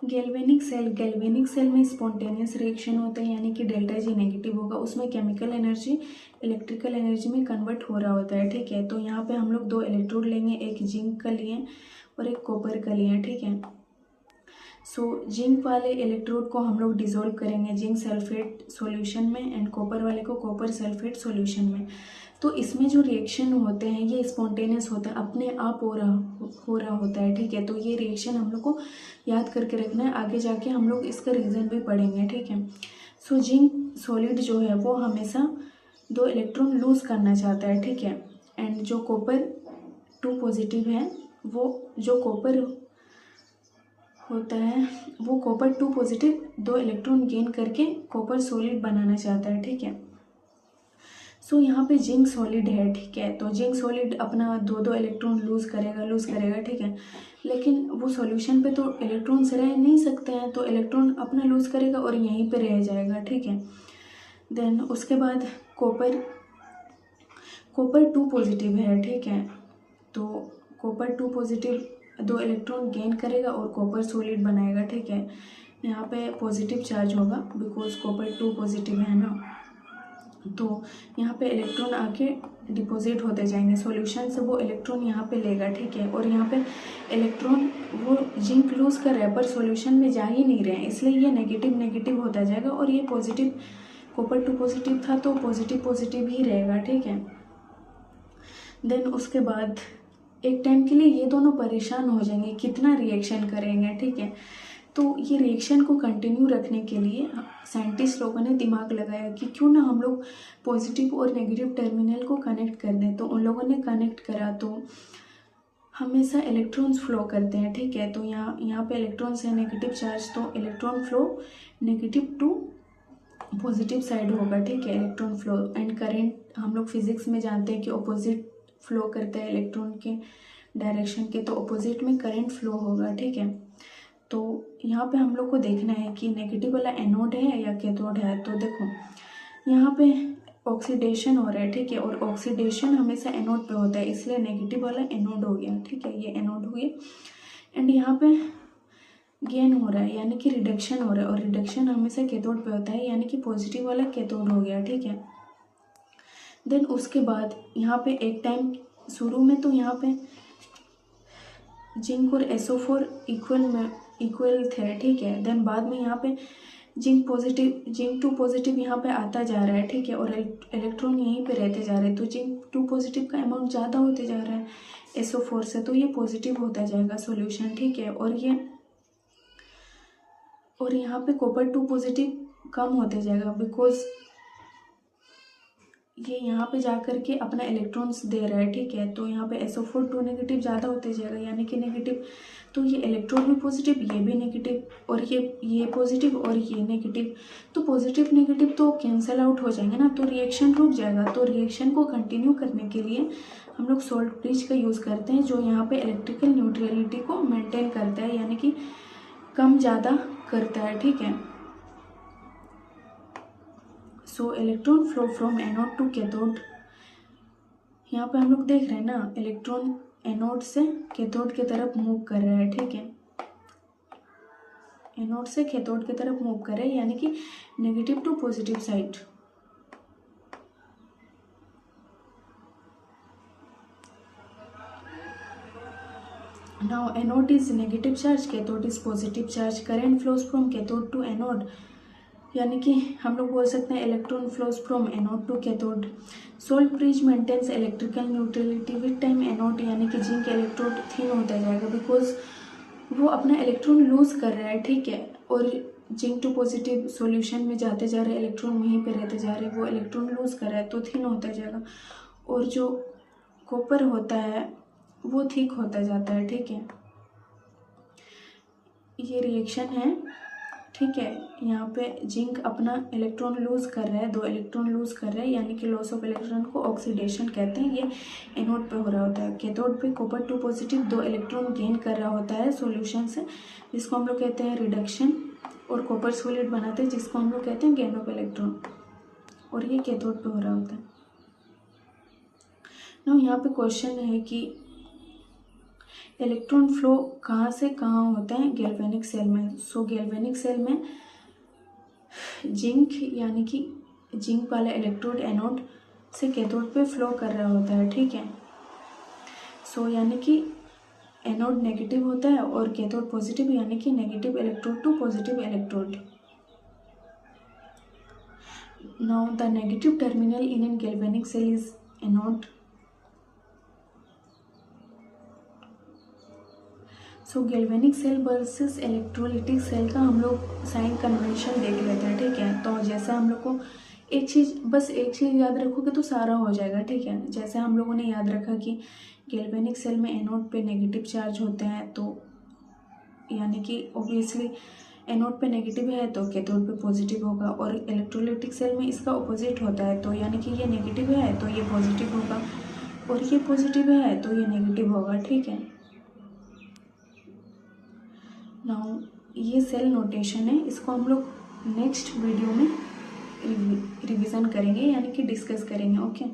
Galvanic cell में spontaneous reaction होता है, यानी कि डेल्टा जी नेगेटिव होगा। उसमें केमिकल एनर्जी इलेक्ट्रिकल एनर्जी में कन्वर्ट हो रहा होता है, ठीक है। तो यहाँ पे हम लोग 2 इलेक्ट्रोड लेंगे, एक जिंक का लिए और एक कॉपर का लिए, ठीक है। सो जिंक वाले इलेक्ट्रोड को हम लोग डिसॉल्व करेंगे जिंक सल्फेट सॉल्यूशन में एंड कॉपर वाले को कॉपर सल्फेट सॉल्यूशन में। तो इसमें जो रिएक्शन होते हैं ये स्पॉन्टेनियस होता है, अपने आप हो रहा होता है, ठीक है। तो ये रिएक्शन हम लोग को याद करके रखना है, आगे जाके हम लोग इसका रीज़न भी पढ़ेंगे, ठीक है। सो जिंक सॉलिड जो है वो हमेशा 2 इलेक्ट्रॉन लूज करना चाहता है, ठीक है। एंड जो कॉपर 2 पॉजिटिव है, वो जो कॉपर होता है वो कॉपर 2 पॉजिटिव 2 इलेक्ट्रॉन गेन करके कॉपर सॉलिड बनाना चाहता है, ठीक है। सो यहाँ पे जिंक सॉलिड है, ठीक है। तो जिंक सॉलिड अपना 2 इलेक्ट्रॉन लूज करेगा, ठीक है। लेकिन वो सॉल्यूशन पे तो इलेक्ट्रॉन्स रह नहीं सकते हैं, तो इलेक्ट्रॉन अपना लूज करेगा और यहीं पे रह जाएगा, ठीक है। देन उसके बाद कॉपर 2 पॉजिटिव है, ठीक है। तो कॉपर 2 पॉजिटिव 2 इलेक्ट्रॉन गेन करेगा और कॉपर सॉलिड बनाएगा, ठीक है। यहाँ पे पॉजिटिव चार्ज होगा बिकॉज कॉपर 2 पॉजिटिव है ना। तो यहाँ पे इलेक्ट्रॉन आके डिपॉजिट होते जाएंगे सॉल्यूशन से, वो इलेक्ट्रॉन यहाँ पे लेगा, ठीक है। और यहाँ पे इलेक्ट्रॉन वो जिंक लूज कर रहा है पर सॉल्यूशन में जा ही नहीं रहे हैं, इसलिए ये नेगेटिव होता जाएगा और ये पॉजिटिव कॉपर 2 पॉजिटिव था तो पॉजिटिव ही रहेगा, ठीक है। देन उसके बाद एक टाइम के लिए ये दोनों परेशान हो जाएंगे कितना रिएक्शन करेंगे, ठीक है। तो ये रिएक्शन को कंटिन्यू रखने के लिए साइंटिस्ट लोगों ने दिमाग लगाया कि क्यों ना हम लोग पॉजिटिव और नेगेटिव टर्मिनल को कनेक्ट कर दें। तो उन लोगों ने कनेक्ट करा तो हमेशा इलेक्ट्रॉन्स फ्लो करते हैं, ठीक है। तो यहाँ पे इलेक्ट्रॉन्स है नेगेटिव चार्ज, तो electron flow negative to positive side होगा, ठीक है। इलेक्ट्रॉन फ्लो एंड करंट हम लोग फिजिक्स में जानते हैं कि ऑपोजिट फ्लो करता है इलेक्ट्रॉन के डायरेक्शन के, तो ऑपोजिट में करंट फ्लो होगा, ठीक है। तो यहाँ पे हम लोग को देखना है कि नेगेटिव वाला एनोड है या कैथोड है। तो देखो यहाँ पे ऑक्सीडेशन हो रहा है, ठीक है। और ऑक्सीडेशन हमेशा एनोड पे होता है, इसलिए नेगेटिव वाला एनोड हो गया, ठीक है। ये एनोड हो गया एंड यहाँ पे गेन हो रहा है यानी कि रिडक्शन हो रहा है, और रिडक्शन हमेशा कैथोड पे होता है, यानी कि पॉजिटिव वाला कैथोड हो गया, ठीक है। देन उसके बाद यहाँ पे एक टाइम शुरू में तो यहाँ पे जिंक और SO4 इक्वल थे, ठीक है। देन बाद में यहाँ पे जिंक 2 पॉजिटिव यहाँ पे आता जा रहा है, ठीक है। और इलेक्ट्रॉन यहीं पे रहते जा रहे हैं, तो जिंक 2 पॉजिटिव का अमाउंट ज़्यादा होते जा रहा है SO4 से, तो ये पॉजिटिव होता जाएगा सॉल्यूशन, ठीक है। और यहाँ पे कॉपर 2 पॉजिटिव कम होते जाएगा बिकॉज ये यहाँ पे जा कर के अपना इलेक्ट्रॉन्स दे रहा है, ठीक है। तो यहाँ पे SO4 2 नेगेटिव ज़्यादा होते जाएगा यानी कि नेगेटिव, तो ये इलेक्ट्रॉन भी पॉजिटिव ये भी नेगेटिव और ये पॉजिटिव और ये नेगेटिव, तो पॉजिटिव नेगेटिव तो कैंसिल आउट हो जाएंगे ना, तो रिएक्शन रुक जाएगा। तो रिएक्शन को कंटिन्यू करने के लिए हम लोग सॉल्ट ब्रिज का यूज़ करते हैं, जो यहाँ पे इलेक्ट्रिकल न्यूट्रलिटी को मेंटेन करता है, यानी कि कम ज़्यादा करता है, ठीक है। So electron flow from anode to cathode, यहाँ पे हम लोग देख रहे हैं ना इलेक्ट्रॉन एनोड से कैथोड की तरफ मूव कर रहा है, ठीक है। एनोड से कैथोड की तरफ मूव कर रहा है यानी कि negative to positive side. Now anode is negative charge, cathode is positive charge. Current flows from cathode to anode, यानी कि हम लोग बोल सकते हैं electron flows from anode to cathode. Salt bridge maintains electrical neutrality with time. Anode यानी कि zinc electrode thin होता जाएगा बिकॉज वो अपना इलेक्ट्रॉन लूज कर रहा है, ठीक है। और जिंक टू पॉजिटिव सॉल्यूशन में जाते जा रहे हैं, इलेक्ट्रॉन वहीं पे रहते जा रहे हैं, वो इलेक्ट्रॉन लूज कर रहा है तो थिन होता जाएगा। और जो कॉपर होता है वो थिक होता जाता है, ठीक है। ये रिएक्शन है, ठीक है। यहाँ पे जिंक अपना इलेक्ट्रॉन लूज कर रहा है, 2 इलेक्ट्रॉन लूज कर रहा है यानी कि लॉस ऑफ इलेक्ट्रॉन को ऑक्सीडेशन कहते हैं। ये एनोड पे हो रहा होता है। कैथोड पे कॉपर 2 पॉजिटिव 2 इलेक्ट्रॉन गेन कर रहा होता है सॉल्यूशन से, जिसको हम लोग कहते हैं रिडक्शन, और कॉपर सॉलिड बनाते हैं जिसको हम लोग कहते हैं गेन ऑफ इलेक्ट्रॉन, और ये कैथोड पे हो रहा होता है ना। यहाँ पे क्वेश्चन है कि इलेक्ट्रॉन फ्लो कहाँ से कहाँ होते हैं? गैल्वेनिक सेल में। सो गैल्वेनिक सेल में जिंक यानी कि जिंक वाला इलेक्ट्रोड एनोड से कैथोड पे फ्लो कर रहा होता है, ठीक है। सो यानी कि एनोड नेगेटिव होता है और कैथोड पॉजिटिव, यानी कि negative electrode to positive electrode. Now the negative terminal in an galvanic cell is anode. So galvanic cell versus electrolytic cell का हम लोग साइन कन्वेंशन देख लेते हैं, ठीक है। तो जैसे हम लोग को एक चीज़ याद रखोगे तो सारा हो जाएगा, ठीक है। जैसे हम लोगों ने याद रखा कि गैल्वेनिक सेल में एनोड पे नेगेटिव चार्ज होते हैं, तो यानी कि ऑब्वियसली एनोड पे नेगेटिव है तो कैथोड पे पॉजिटिव होगा, और इलेक्ट्रोलिटिक सेल में इसका ऑपोजिट होता है, तो यानी कि ये नेगेटिव है तो ये पॉजिटिव होगा, और ये पॉजिटिव है तो ये नेगेटिव होगा, ठीक है। नाउ ये सेल नोटेशन है, इसको हम लोग नेक्स्ट वीडियो में रिवीजन करेंगे, यानी कि डिस्कस करेंगे, ओके।